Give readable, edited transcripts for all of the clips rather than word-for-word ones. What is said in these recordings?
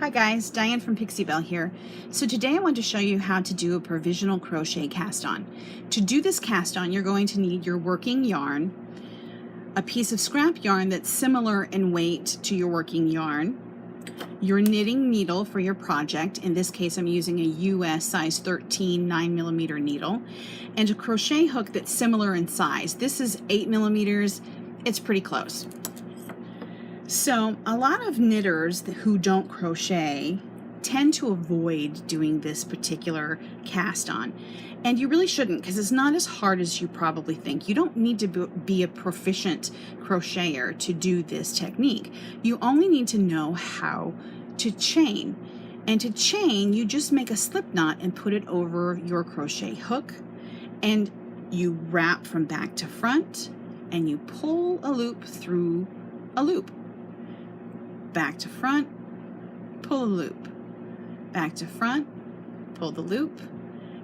Hi guys, Diane from Pixie Belle here. So today I want to show you how to do a provisional crochet cast on. To do this cast on, you're going to need your working yarn, a piece of scrap yarn that's similar in weight to your working yarn, your knitting needle for your project. In this case, I'm using a US size 13 9mm needle, and a crochet hook that's similar in size. This is 8mm. It's pretty close. So a lot of knitters who don't crochet tend to avoid doing this particular cast on, and you really shouldn't, because it's not as hard as you probably think. You don't need to be a proficient crocheter to do this technique. You only need to know how to chain, and to chain you just make a slip knot and put it over your crochet hook, and you wrap from back to front and you pull a loop through a loop. Back to front, pull a loop. Back to front, pull the loop.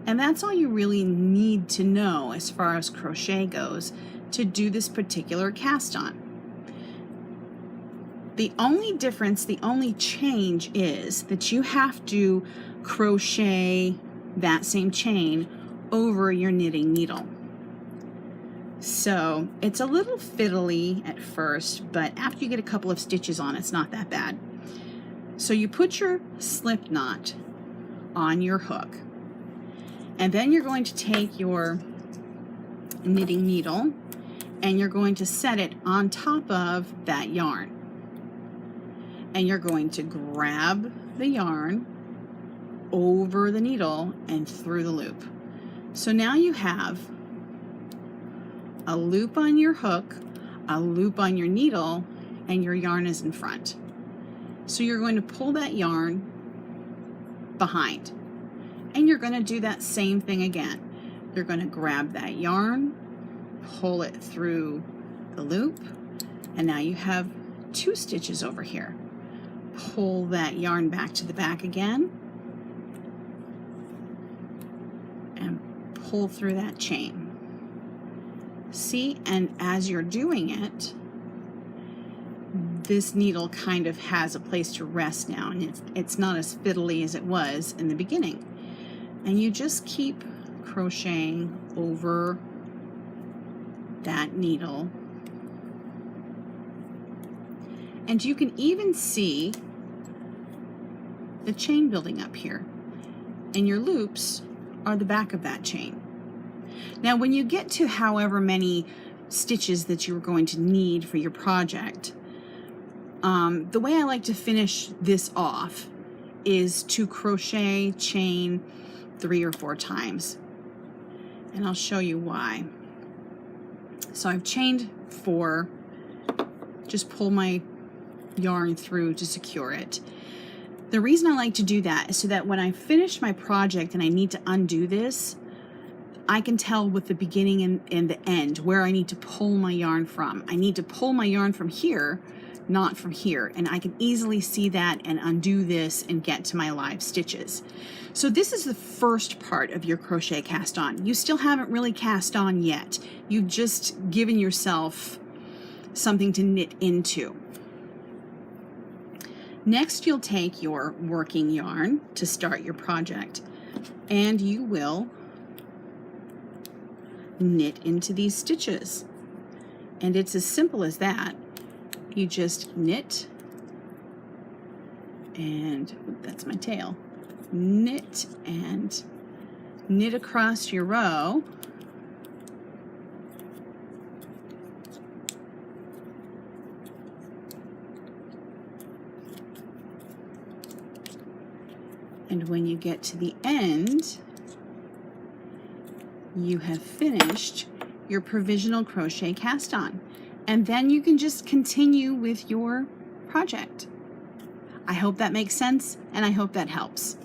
And that's all you really need to know as far as crochet goes to do this particular cast on. The only difference, the only change is that you have to crochet that same chain over your knitting needle. So it's a little fiddly at first, but after you get a couple of stitches on, it's not that bad. So you put your slip knot on your hook, and then you're going to take your knitting needle and you're going to set it on top of that yarn. And you're going to grab the yarn over the needle and through the loop. So now you have a loop on your hook, a loop on your needle, and your yarn is in front. So you're going to pull that yarn behind, and you're going to do that same thing again. You're going to grab that yarn, pull it through the loop, and now you have 2 stitches over here. Pull that yarn back to the back again and pull through that chain. See, and as you're doing it, this needle kind of has a place to rest now, and it's not as fiddly as it was in the beginning. And you just keep crocheting over that needle. And you can even see the chain building up here, and your loops are the back of that chain. Now when you get to however many stitches that you're going to need for your project, the way I like to finish this off is to crochet chain 3 or 4 times, and I'll show you why. So I've chained 4, just pull my yarn through to secure it. The reason I like to do that is so that when I finish my project and I need to undo this, I can tell with the beginning and the end where I need to pull my yarn from. I need to pull my yarn from here, not from here, and I can easily see that and undo this and get to my live stitches. So this is the first part of your crochet cast on. You still haven't really cast on yet. You've just given yourself something to knit into. Next, you'll take your working yarn to start your project, and you will knit into these stitches. And it's as simple as that. You just knit, and that's my tail, knit and knit across your row, and when you get to the end, you have finished your provisional crochet cast on, and then you can just continue with your project. I hope that makes sense, and I hope that helps.